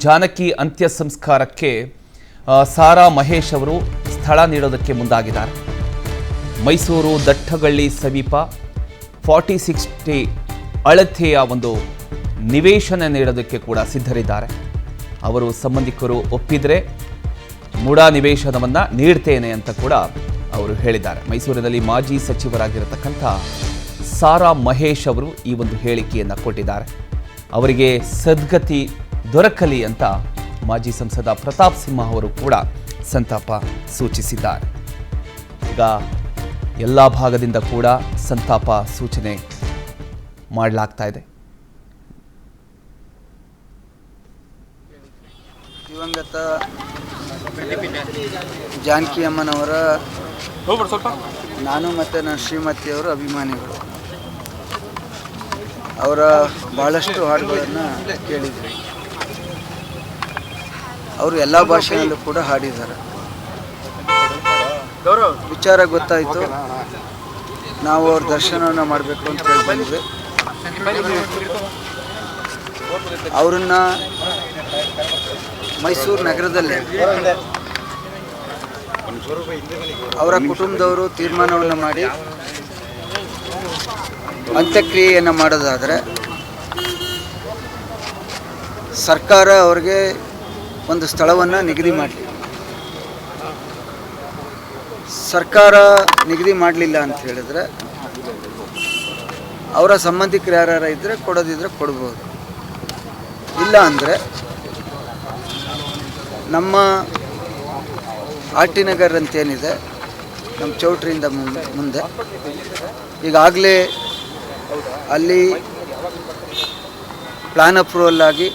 ಜಾನಕಿ ಅಂತ್ಯ ಸಂಸ್ಕಾರಕ್ಕೆ ಸಾರಾ ಮಹೇಶ್ ಅವರು ಸ್ಥಳ ನೀಡೋದಕ್ಕೆ ಮುಂದಾಗಿದ್ದಾರೆ. ಮೈಸೂರು ದಟ್ಟಗಳ್ಳಿ ಸಮೀಪ 4060 ಅಳತೆಯ ಒಂದು ನಿವೇಶನ ನೀಡೋದಕ್ಕೆ ಕೂಡ ಸಿದ್ಧರಿದ್ದಾರೆ. ಅವರು ಸಂಬಂಧಿಕರು ಒಪ್ಪಿದರೆ ಮೂಡ ನಿವೇಶನವನ್ನು ನೀಡ್ತೇನೆ ಅಂತ ಕೂಡ ಅವರು ಹೇಳಿದ್ದಾರೆ. ಮೈಸೂರಿನಲ್ಲಿ ಮಾಜಿ ಸಚಿವರಾಗಿರತಕ್ಕಂಥ ಸಾರಾ ಮಹೇಶ್ ಅವರು ಈ ಒಂದು ಹೇಳಿಕೆಯನ್ನು ಕೊಟ್ಟಿದ್ದಾರೆ. ಅವರಿಗೆ ಸದ್ಗತಿ ದೊರಕಲಿ ಅಂತ ಮಾಜಿ ಸಂಸದ ಪ್ರತಾಪ್ ಸಿಂಹ ಅವರು ಕೂಡ ಸಂತಾಪ ಸೂಚಿಸಿದ್ದಾರೆ. ಈಗ ಎಲ್ಲ ಭಾಗದಿಂದ ಕೂಡ ಸಂತಾಪ ಸೂಚನೆ ಮಾಡಲಾಗ್ತಾ ಇದೆ. ದಿವಂಗತ ಜಾನಕಿ ಅಮ್ಮನವರ ನಾನು ಮತ್ತು ನನ್ನ ಶ್ರೀಮತಿಯವರು ಅಭಿಮಾನಿಗಳು. ಅವರ ಭಾಳಷ್ಟು ಹಾಡುಗಳನ್ನು ಕೇಳಿದ್ವಿ. ಅವರು ಎಲ್ಲ ಭಾಷೆಯಲ್ಲೂ ಕೂಡ ಹಾಡಿದ್ದಾರೆ. ವಿಚಾರ ಗೊತ್ತಾಯಿತು, ನಾವು ಅವ್ರ ದರ್ಶನವನ್ನು ಮಾಡಬೇಕು ಅಂತ ಹೇಳಿ ಬಂದ್ವಿ. ಅವರನ್ನ ಮೈಸೂರು ನಗರದಲ್ಲಿ ಅವರ ಕುಟುಂಬದವರು ತೀರ್ಮಾನವನ್ನು ಮಾಡಿ ಅಂತ್ಯಕ್ರಿಯೆಯನ್ನು ಮಾಡೋದಾದರೆ ಸರ್ಕಾರ ಅವರಿಗೆ ಒಂದು ಸ್ಥಳವನ್ನು ನಿಗದಿ ಮಾಡಲಿ. ಸರ್ಕಾರ ನಿಗದಿ ಮಾಡಲಿಲ್ಲ ಅಂತ ಹೇಳಿದ್ರೆ ಅವರ ಸಂಬಂಧಿಕರು ಯಾರು ಇದ್ದರೆ ಕೊಡೋದಿದ್ರೆ ಕೊಡ್ಬೋದು. ಇಲ್ಲ ಅಂದರೆ ನಮ್ಮ ಆರ್ ಟಿ ನಗರ್ ಅಂತೇನಿದೆ ನಮ್ಮ ಚೌಟ್ರಿಯಿಂದ ಮುಂದೆ ಈಗಾಗಲೇ ಅಲ್ಲಿ ಪ್ಲಾನ್ ಅಪ್ರೂವಲ್ ಆಗಿ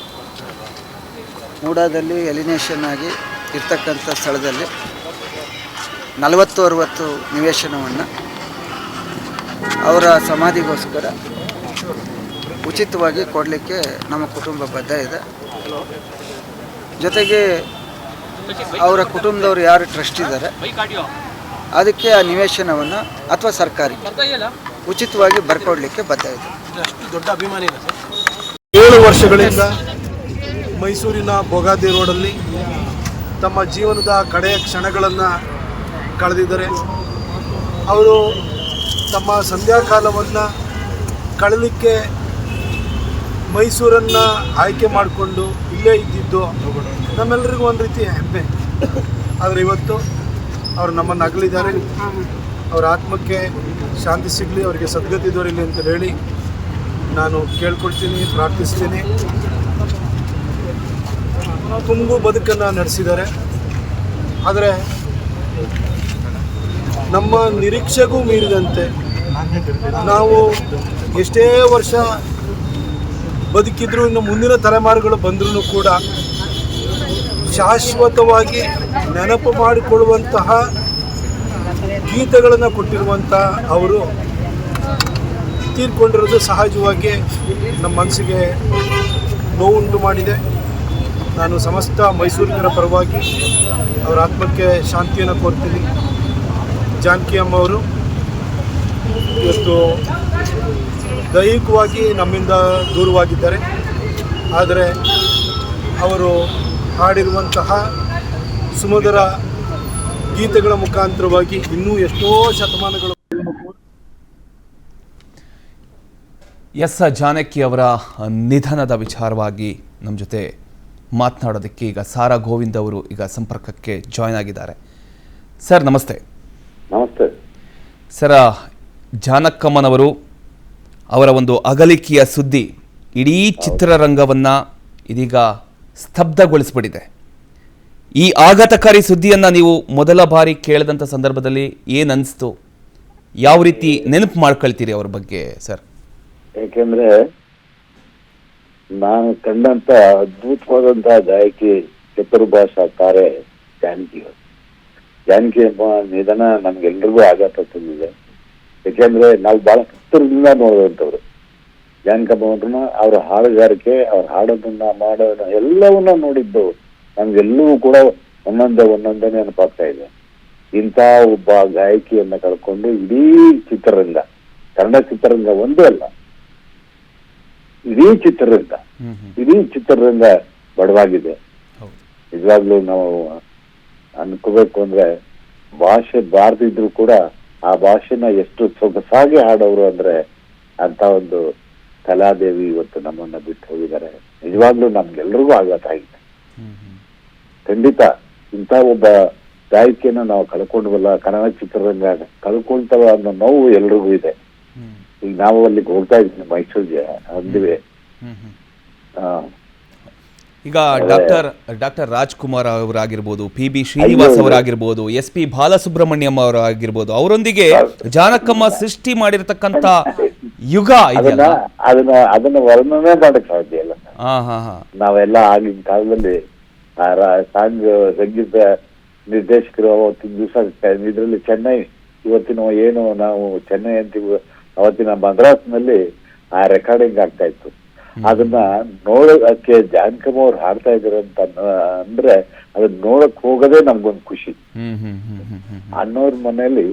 ಮೂಡಾದಲ್ಲಿ ಎಲಿನೇಷನ್ ಆಗಿ ಇರ್ತಕ್ಕಂಥ ಸ್ಥಳದಲ್ಲಿ 40-60 ನಿವೇಶನವನ್ನು ಅವರ ಸಮಾಧಿಗೋಸ್ಕರ ಉಚಿತವಾಗಿ ಕೊಡಲಿಕ್ಕೆ ನಮ್ಮ ಕುಟುಂಬ ಬದ್ಧ ಇದೆ. ಜೊತೆಗೆ ಅವರ ಕುಟುಂಬದವರು ಯಾರು ಟ್ರಸ್ಟ್ ಇದ್ದಾರೆ ಅದಕ್ಕೆ ಆ ನಿವೇಶನವನ್ನು ಅಥವಾ ಸರ್ಕಾರಿ ಉಚಿತವಾಗಿ ಬರ್ಕೊಡ್ಲಿಕ್ಕೆ ಬದ್ಧ ಇದೆ. ಅಷ್ಟು ದೊಡ್ಡ ಅಭಿಮಾನಿ ಇದೆ. 7 ವರ್ಷಗಳಿಂದ ಮೈಸೂರಿನ ಬೊಗಾದಿ ರೋಡಲ್ಲಿ ತಮ್ಮ ಜೀವನದ ಕಡೆಯ ಕ್ಷಣಗಳನ್ನು ಕಳೆದಿದ್ದಾರೆ. ಅವರು ತಮ್ಮ ಸಂಧ್ಯಾಕಾಲವನ್ನು ಕಳಲಿಕ್ಕೆ ಮೈಸೂರನ್ನು ಆಯ್ಕೆ ಮಾಡಿಕೊಂಡು ಇಲ್ಲೇ ಇದ್ದಿದ್ದು ನಮ್ಮೆಲ್ಲರಿಗೂ ಒಂದು ರೀತಿ ಹೆಮ್ಮೆ. ಆದರೆ ಇವತ್ತು ಅವರು ನಮ್ಮನ್ನು ಅಗಲಿದ್ದಾರೆ. ಅವರ ಆತ್ಮಕ್ಕೆ ಶಾಂತಿ ಸಿಗಲಿ, ಅವರಿಗೆ ಸದ್ಗತಿ ದೊರೆಯಲಿ ಅಂತ ಹೇಳಿ ನಾನು ಕೇಳ್ಕೊಳ್ತೀನಿ, ಪ್ರಾರ್ಥಿಸ್ತೀನಿ. ತುಂಬು ಬದುಕನ್ನು ನಡೆಸಿದ್ದಾರೆ. ಆದರೆ ನಮ್ಮ ನಿರೀಕ್ಷೆಗೂ ಮೀರಿದಂತೆ ನಾವು ಎಷ್ಟೇ ವರ್ಷ ಬದುಕಿದ್ರೂ ಇನ್ನು ಮುಂದಿನ ತಲೆಮಾರುಗಳು ಬಂದರೂ ಕೂಡ ಶಾಶ್ವತವಾಗಿ ನೆನಪು ಮಾಡಿಕೊಳ್ಳುವಂತಹ ಗೀತೆಗಳನ್ನು ಕೊಟ್ಟಿರುವಂಥ ಅವರು ತೀರ್ಕೊಂಡಿರೋದು ಸಹಜವಾಗಿ ನಮ್ಮ ಮನಸ್ಸಿಗೆ ನೋವುಂಟು ಮಾಡಿದೆ. ನಾನು ಸಮಸ್ತ ಮೈಸೂರಿನರ ಪರವಾಗಿ ಅವರ ಆತ್ಮಕ್ಕೆ ಶಾಂತಿಯನ್ನು ಕೋರ್ತೀನಿ. ಜಾನಕಿ ಅಮ್ಮ ಅವರು ಇವತ್ತು ದೈಹಿಕವಾಗಿ ನಮ್ಮಿಂದ ದೂರವಾಗಿದ್ದಾರೆ. ಆದರೆ ಅವರು ಹಾಡಿರುವಂತಹ ಸುಮಧುರ ಗೀತೆಗಳ ಮುಖಾಂತರವಾಗಿ ಇನ್ನೂ ಎಷ್ಟೋ ಶತಮಾನಗಳು ಎಸ್ ಜಾನಕಿ ಅವರ ನಿಧನದ ವಿಚಾರವಾಗಿ ನಮ್ಮ ಜೊತೆ ಮಾತನಾಡೋದಕ್ಕೆ ಈಗ ಸಾರಾ ಗೋವಿಂದ್ ಅವರು ಈಗ ಸಂಪರ್ಕಕ್ಕೆ ಜಾಯ್ನ್ ಆಗಿದ್ದಾರೆ. ಸರ್ ನಮಸ್ತೆ. ನಮಸ್ತೆ ಸರ್, ಜಾನಕಮ್ಮನವರು ಅವರ ಒಂದು ಅಗಲಿಕೆಯ ಸುದ್ದಿ ಇಡೀ ಚಿತ್ರರಂಗವನ್ನು ಇದೀಗ ಸ್ತಬ್ಧಗೊಳಿಸ್ಬಿಟ್ಟಿದೆ. ಈ ಆಘಾತಕಾರಿ ಸುದ್ದಿಯನ್ನು ನೀವು ಮೊದಲ ಬಾರಿ ಕೇಳಿದಂಥ ಸಂದರ್ಭದಲ್ಲಿ ಏನು ಅನಿಸ್ತು? ಯಾವ ರೀತಿ ನೆನಪು ಮಾಡ್ಕೊಳ್ತೀರಿ ಅವ್ರ ಬಗ್ಗೆ ಸರ್? ಯಾಕೆಂದ್ರೆ ನಾನು ಕಂಡಂತ ಅದ್ಭುತವಾದಂತಹ ಗಾಯಕಿ ಚತುರ್ಭಾಷಾ ತಾರೆ ಜಾನಕಿ ಅಮ್ಮ ನಿಧನ ನಮ್ಗೆಲ್ರಿಗೂ ಆಘಾತ ತಂದಿದೆ. ಯಾಕೆಂದ್ರೆ ನಾವು ಬಹಳ ಹತ್ತಿರದಿಂದ ನೋಡುವಂಥವ್ರು ಜಾನಕಮ್ಮ ಅವ್ರನ್ನ, ಅವ್ರ ಹಾಡುಗಾರಿಕೆ, ಅವ್ರ ಹಾಡೋದನ್ನ ಮಾಡೋದನ್ನ ಎಲ್ಲವನ್ನ ನೋಡಿದ್ದು ನಮ್ಗೆಲ್ಲವೂ ಕೂಡ ಒಂದೊಂದೇ ನೆನಪಾಗ್ತಾ ಇದೆ. ಇಂಥ ಒಬ್ಬ ಗಾಯಕಿಯನ್ನ ಕಳ್ಕೊಂಡು ಇಡೀ ಚಿತ್ರರಂಗ, ಕನ್ನಡ ಚಿತ್ರರಂಗ ಒಂದೇ ಅಲ್ಲ, ಇಡೀ ಚಿತ್ರರಂಗ ಬಡವಾಗಿದೆ. ಹೌದು. ನಿಜವಾಗ್ಲೂ ನಾವು ಅನ್ಕೋಬೇಕು ಅಂದ್ರೆ ಭಾಷೆ ಬಾರ್ದಿದ್ರು ಕೂಡ ಆ ಭಾಷೆನ ಎಷ್ಟು ಸೊಗಸಾಗಿ ಹಾಡೋರು ಅಂದ್ರೆ ಅಂತ ಒಂದು ಕಲಾದೇವಿ ಇವತ್ತು ನಮ್ಮನ್ನ ಬಿಟ್ಟು ಹೋಗಿದ್ದಾರೆ. ನಿಜವಾಗ್ಲೂ ನಮ್ಗೆಲ್ರಿಗೂ ಆಘಾತ ಆಗಿದೆ. ಖಂಡಿತ ಇಂಥ ಒಬ್ಬ ಗಾಯಕಿಯನ್ನ ನಾವು ಕಳ್ಕೊಂಡ್ವಲ್ಲ, ಕನ್ನಡ ಚಿತ್ರರಂಗ ಕಳ್ಕೊಳ್ತಾವ ಅನ್ನೋ ನೋವು ಎಲ್ರಿಗೂ ಇದೆ. ಈಗ ನಾವು ಅಲ್ಲಿಗೆ ಹೋಗ್ತಾ ಇದ್ದೀವಿ, ಮೈಸೂರಿಗೆ ಅಂದಿವೆ. ಈಗ ಡಾಕ್ಟರ್ ರಾಜ್ಕುಮಾರ್ ಅವರಾಗಿರ್ಬೋದು, PB ಶ್ರೀನಿವಾಸ್ ಅವರಾಗಿರ್ಬೋದು, SP ಬಾಲಸುಬ್ರಹ್ಮಣ್ಯಂ ಅವರಾಗಿರ್ಬೋದು, ಅವರೊಂದಿಗೆ ಜಾನಕಮ್ಮ ಸೃಷ್ಟಿ ಮಾಡಿರತಕ್ಕಂತ ಯುಗ ಇದೆಯಲ್ಲ, ಅದನ್ನ ವರ್ಣನೆ ಮಾಡಕ್ ಸಾಧ್ಯ ಇಲ್ಲ. ಹಾ ನಾವೆಲ್ಲ ಆಗಿನ ಕಾಲದಲ್ಲಿ ಸಾಂಗ್ ಸಂಗೀತ ನಿರ್ದೇಶಕರು ಅವತ್ತಿನ ದಿವಸ ಇದರಲ್ಲಿ ಚೆನ್ನೈ, ಇವತ್ತಿನ ಏನು ನಾವು ಚೆನ್ನೈ ಅಂತೀವಿ, ಅವತ್ತಿನ ಮದ್ರಾಸ್ನಲ್ಲಿ ಆ ರೆಕಾರ್ಡಿಂಗ್ ಆಗ್ತಾ ಇತ್ತು. ಅದನ್ನ ನೋಡಕ್ಕೆ ಜಾನಕಮ್ಮ ಅವ್ರು ಹಾಡ್ತಾ ಇದಾರೆ ಅಂತ ಅಂದ್ರೆ ಅದನ್ನ ನೋಡಕ್ ಹೋಗೋದೇ ನಮ್ಗೊಂದು ಖುಷಿ. ಅನ್ನೋರ್ ಮನೆಯಲ್ಲಿ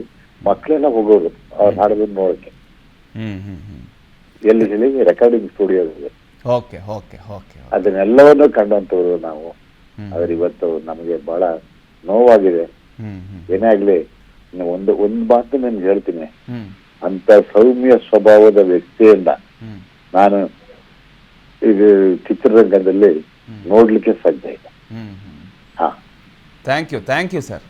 ಮಕ್ಳೆಲ್ಲ ಹೋಗೋರು ಅವ್ರು ಹಾಡೋದನ್ನ ನೋಡಕ್ಕೆ. ಎಲ್ಲಿ ಹೇಳಿ, ರೆಕಾರ್ಡಿಂಗ್ ಸ್ಟುಡಿಯೋದಲ್ಲಿ. ಅದನ್ನೆಲ್ಲವನ್ನೂ ಕಂಡಂತವ್ರು ನಾವು. ಆದ್ರೆ ಇವತ್ತು ನಮಗೆ ಬಹಳ ನೋವಾಗಿದೆ. ಏನೇ ಆಗ್ಲಿ, ಒಂದು ಮಾತು ನಾನು ಹೇಳ್ತೀನಿ, ಅಂತ ಸೌಮ್ಯ ಸ್ವಭಾವದ ವ್ಯಕ್ತಿಯನ್ನ ನಾನು ಈಗ ಚಿತ್ರರಂಗದಲ್ಲಿ ನೋಡ್ಲಿಕ್ಕೆ ಸಾಧ್ಯ ಇಲ್ಲ. Thank you sir.